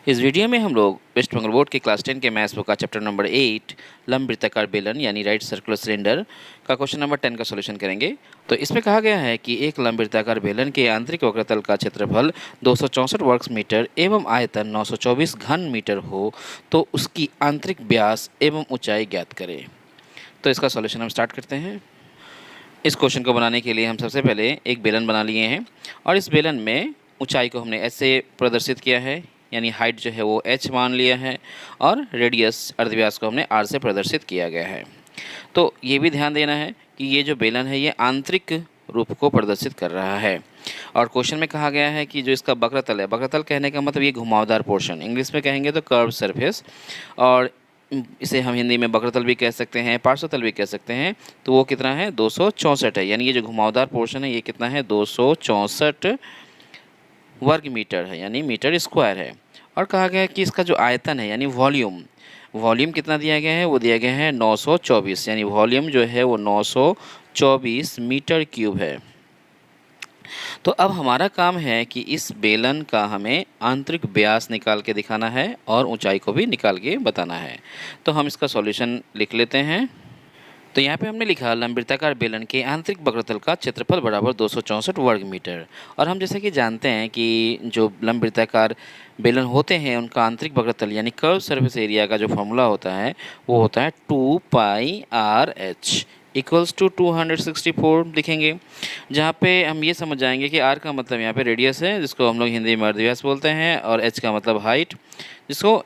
इस वीडियो में हम लोग वेस्ट बंगाल बोर्ड के क्लास 10 के मैथ्स बुक का चैप्टर नंबर 8 लंबवृत्ताकार बेलन यानी राइट सर्कुलर सिलेंडर का क्वेश्चन नंबर 10 का सॉल्यूशन करेंगे। तो इसमें कहा गया है कि एक लंबवृत्ताकार बेलन के आंतरिक वक्रतल का क्षेत्रफल 264 वर्ग मीटर एवं आयतन 924 घन मीटर हो तो उसकी आंतरिक व्यास एवं ऊंचाई ज्ञात करें। तो इसका सॉल्यूशन हम स्टार्ट करते हैं। इस क्वेश्चन को बनाने के लिए हम सबसे पहले एक बेलन बना लिए हैं और इस बेलन में ऊंचाई को हमने ऐसे प्रदर्शित किया है, यानी हाइट जो है वो h मान लिया है और रेडियस अर्धव्यास को हमने r से प्रदर्शित किया गया है। तो ये भी ध्यान देना है कि ये जो बेलन है ये आंतरिक रूप को प्रदर्शित कर रहा है। और क्वेश्चन में कहा गया है कि जो इसका वक्रतल है, वक्रतल कहने का मतलब ये घुमावदार पोर्शन, इंग्लिश में कहेंगे तो कर्व सरफेस, और इसे हम हिंदी में वक्रतल भी कह सकते हैं, पार्श्वतल भी कह सकते हैं। तो वो कितना है, 264 है, यानी ये जो घुमावदार पोर्शन है ये कितना है, 264 वर्ग मीटर है, यानी मीटर स्क्वायर है। और कहा गया है कि इसका जो आयतन है यानी वॉल्यूम कितना दिया गया है, वो दिया गया है 924, यानी वॉल्यूम जो है वो 924 मीटर क्यूब है। तो अब हमारा काम है कि इस बेलन का हमें आंतरिक व्यास निकाल के दिखाना है और ऊंचाई को भी निकाल के बताना है। तो हम इसका सॉल्यूशन लिख लेते हैं। तो यहाँ पे हमने लिखा लंबवृत्ताकार बेलन के आंतरिक वक्रतल का क्षेत्रफल बराबर 264 वर्ग मीटर। और हम जैसे कि जानते हैं कि जो लंबवृत्ताकार बेलन होते हैं उनका आंतरिक वक्रतल यानी कर्व सरफेस एरिया का जो फॉर्मूला होता है वो होता है 2πRh इक्वल्स टू 264 लिखेंगे, जहाँ पे हम ये समझ जाएंगे कि r का मतलब यहाँ पे रेडियस है जिसको हम लोग हिंदी में अर्धव्यास बोलते हैं, और h का मतलब हाइट जिसको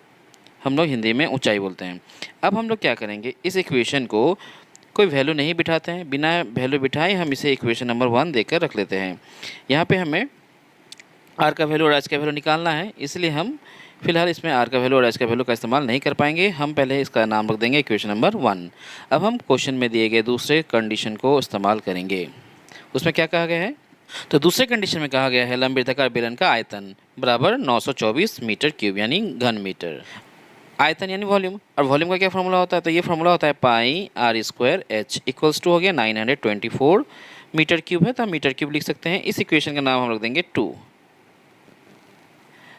हम लोग हिंदी में ऊंचाई बोलते हैं। अब हम लोग क्या करेंगे, इस इक्वेशन को कोई वैल्यू नहीं बिठाते हैं, बिना वैल्यू बिठाए हम इसे इक्वेशन नंबर 1 देकर रख लेते हैं। यहाँ पे हमें r का वैल्यू और h का वैल्यू निकालना है, इसलिए हम फिलहाल इसमें r का वैल्यू और h का वैल्यू का इस्तेमाल नहीं कर पाएंगे। हम पहले इसका नाम रख देंगे इक्वेशन नंबर 1। अब हम क्वेश्चन में दिए गए दूसरे कंडीशन को इस्तेमाल करेंगे। उसमें क्या कहा गया है, तो दूसरे कंडीशन में कहा गया है लंबवृत्ताकार बेलन का आयतन बराबर 924 मीटर क्यूब यानी घन मीटर। आयतन यानी वॉल्यूम, और वॉल्यूम का क्या फॉर्मूला होता है, तो ये फॉर्मूला होता है πr² इक्वल्स टू हो गया 924 मीटर क्यूब है, तो हम मीटर क्यूब लिख सकते हैं। इस इक्वेशन का नाम हम रख देंगे 2।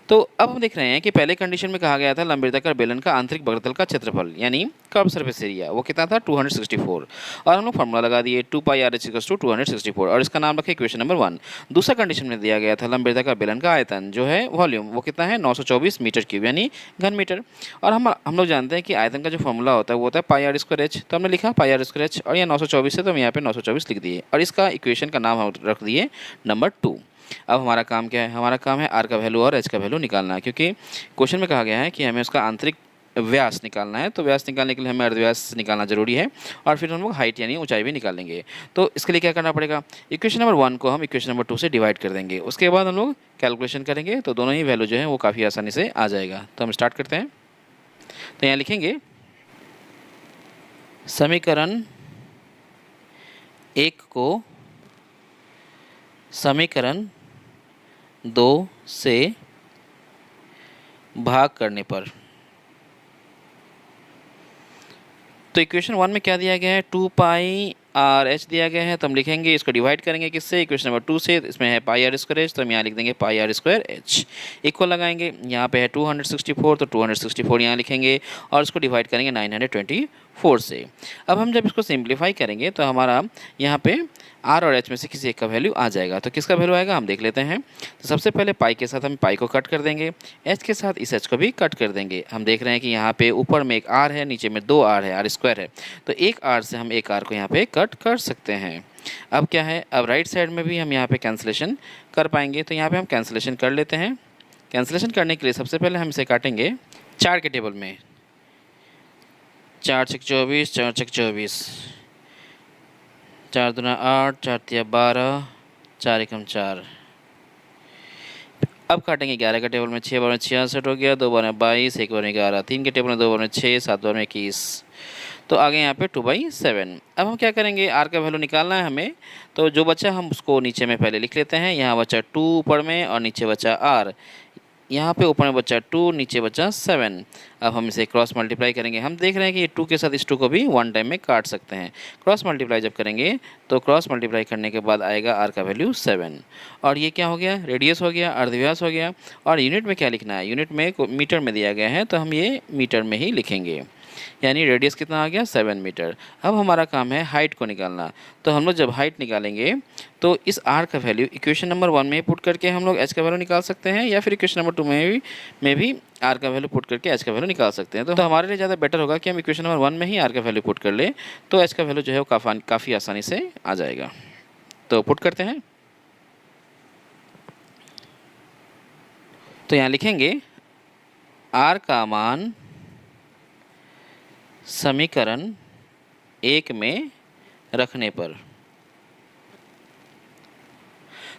तो अब हम देख रहे हैं कि पहले कंडीशन में कहा गया था लंबवृत्ताकार बेलन का आंतरिक वक्रतल का क्षेत्रफल यानी कर्व सरफेस एरिया वो कितना था 264, और हम लोग फॉर्मूला लगा दिए 2πRh = 264 और इसका नाम रखे इक्वेशन नंबर 1। दूसरा कंडीशन में दिया गया था लंबवृत्ताकार बेलन का आयतन जो है वॉल्यूम वो कितना है 924 मीटर क्यूब यानी घन मीटर, और हम लोग जानते हैं कि आयतन का जो फॉर्मूला होता है वो होता है πr²h, तो हमने लिखा πr²h और यह 924 है तो हम यहाँ पे 924 लिख दिए और इसका इक्वेशन का नाम हम रख दिए नंबर 2। अब हमारा काम क्या है, हमारा काम है r का वैल्यू और h का वैल्यू निकालना, क्योंकि क्वेश्चन में कहा गया है कि हमें उसका आंतरिक व्यास निकालना है। तो व्यास निकालने के लिए हमें अर्धव्यास निकालना जरूरी है और फिर हम लोग हाइट यानी ऊंचाई भी निकालेंगे। तो इसके लिए क्या करना पड़ेगा, इक्वेशन नंबर 1 को हम इक्वेशन नंबर 2 से डिवाइड कर देंगे, उसके बाद हम लोग कैलकुलेशन करेंगे तो दोनों ही वैल्यू जो है वो काफ़ी आसानी से आ जाएगा। तो हम स्टार्ट करते हैं। तो यहाँ लिखेंगे समीकरण 1 को समीकरण 2 से भाग करने पर, तो इक्वेशन 1 में क्या दिया गया है 2πRh दिया गया है, तो हम लिखेंगे इसको डिवाइड करेंगे किससे, इक्वेशन नंबर 2 से। इसमें है πr²h तो हम यहाँ लिख देंगे πr²h इक्वल लगाएंगे, यहाँ पे है 264 तो 264 यहाँ लिखेंगे और इसको डिवाइड करेंगे 924 से। अब हम जब इसको सिंप्लीफाई करेंगे तो हमारा यहाँ पे r और h में से किसी एक का वैल्यू आ जाएगा। तो किसका वैल्यू आएगा हम देख लेते हैं। तो सबसे पहले पाई के साथ हम पाई को कट कर देंगे, h के साथ इस h को भी कट कर देंगे। हम देख रहे हैं कि यहाँ पे ऊपर में एक r है, नीचे में 2 r है, r² है, तो एक r से हम एक r को यहाँ पे कट कर सकते हैं। अब क्या है, अब राइट साइड में भी हम यहाँ पे कैंसिलेशन कर पाएंगे, तो यहाँ पे हम कैंसिलेशन कर लेते हैं। कैंसिलेशन करने के लिए सबसे पहले हम इसे काटेंगे 4 के टेबल में, 4 × 24, 4 × 24, 4 दूना 8, 4 तिया 12, 4 एकम 4। अब काटेंगे 11 का टेबल में, 6 बार में 66 हो गया, 2 बार में 22, 1 बार में 11, 3 के टेबल में 2 बार में 6, 7 बार में 21, तो आगे यहाँ पे 2/7। अब हम क्या करेंगे, r का वैल्यू निकालना है हमें, तो जो बचा हम उसको नीचे में पहले लिख लेते हैं। यहाँ बचा 2 ऊपर में और नीचे बचा r, यहाँ पे ऊपर में बचा 2, नीचे बचा 7। अब हम इसे क्रॉस मल्टीप्लाई करेंगे। हम देख रहे हैं कि ये 2 के साथ इस 2 को भी वन टाइम में काट सकते हैं। क्रॉस मल्टीप्लाई जब करेंगे तो क्रॉस मल्टीप्लाई करने के बाद आएगा r का वैल्यू 7। और ये क्या हो गया, रेडियस हो गया, अर्धव्यास हो गया। और यूनिट में क्या लिखना है, यूनिट में मीटर में दिया गया है तो हम ये मीटर में ही लिखेंगे। यानी रेडियस कितना आ गया, 7 मीटर। अब हमारा काम है हाइट को निकालना। तो हम लोग जब हाइट निकालेंगे तो इस r का वैल्यू इक्वेशन नंबर 1 में पुट करके हम लोग h का वैल्यू निकाल सकते हैं, या फिर इक्वेशन नंबर 2 में भी r का वैल्यू पुट करके h का वैल्यू निकाल सकते हैं। तो हमारे लिए ज़्यादा बेटर होगा कि हम इक्वेशन नंबर 1 में ही r का वैल्यू पुट कर लें, तो h का वैल्यू जो है वो काफ़ी आसानी से आ जाएगा। तो पुट करते हैं। तो यहाँ लिखेंगे r का मान समीकरण 1 में रखने पर।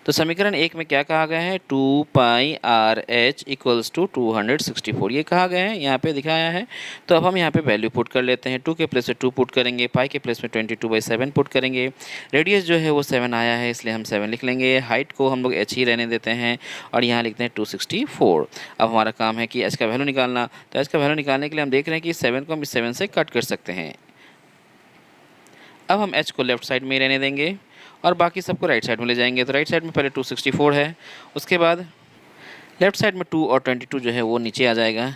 तो समीकरण 1 में क्या कहा गया है, 2 पाई आर एच इक्वल्स टू 264 ये कहा गया है, यहाँ पे दिखाया है। तो अब हम यहाँ पे वैल्यू पुट कर लेते हैं। 2 के प्लेस में 2 पुट करेंगे, पाई के प्लेस में 22/7 पुट करेंगे। रेडियस जो है वो 7 आया है, इसलिए हम 7 लिख लेंगे। हाइट को हम लोग h ही रहने देते हैं और यहाँ लिखते हैं 264। अब हमारा काम है कि h का वैल्यू निकालना। तो h का वैल्यू निकालने के लिए हम देख रहे हैं कि 7 को हम इस 7 से कट कर सकते हैं। अब हम h को लेफ्ट साइड में ही रहने देंगे और बाकी सबको राइट साइड में ले जाएंगे। तो राइट साइड में पहले 264 है, उसके बाद लेफ्ट साइड में 2 और 22 जो है वो नीचे आ जाएगा,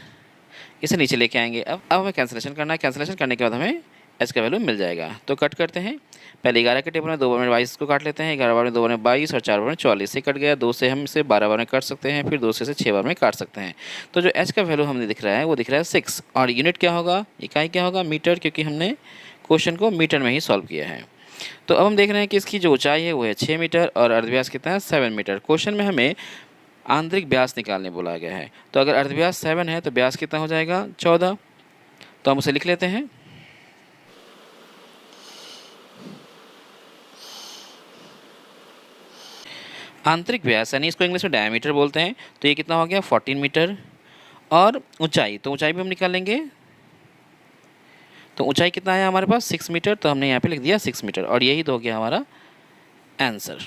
इसे नीचे लेके आएंगे। अब हमें कैंसिलेशन करना है। कैंसिलेशन करने के बाद हमें h का वैल्यू मिल जाएगा। तो कट करते हैं। पहले 11 के टेबल में 2 बार में 22 को काट लेते हैं। 11 बार में 2 बार में 22 और 4 बार में 44 से कट गया। 2 से हम इसे 12 बार में काट सकते हैं, फिर 2 से 6 बार में काट सकते हैं। तो जो h का वैल्यू हमें दिख रहा है वो दिख रहा है 6। और यूनिट क्या होगा, इकाई क्या होगा, मीटर, क्योंकि हमने क्वेश्चन को मीटर में ही सॉल्व किया है। तो अब हम देख रहे हैं कि इसकी जो ऊंचाई है वो है 6 मीटर और अर्धव्यास कितना है, 7 मीटर। क्वेश्चन में हमें आंतरिक व्यास निकालने बोला गया है। तो अगर अर्धव्यास 7 है तो व्यास कितना हो जाएगा, 14। तो हम उसे लिख लेते हैं। आंतरिक व्यास यानी इसको इंग्लिश में डायमीटर बोलते हैं। तो ये कितना हो गया, 14 मीटर। और ऊंचाई, तो ऊंचाई भी हम निकालेंगे। तो ऊंचाई कितना है हमारे पास, 6 मीटर। तो हमने यहाँ पे लिख दिया 6 मीटर और यही तो हो गया हमारा आंसर।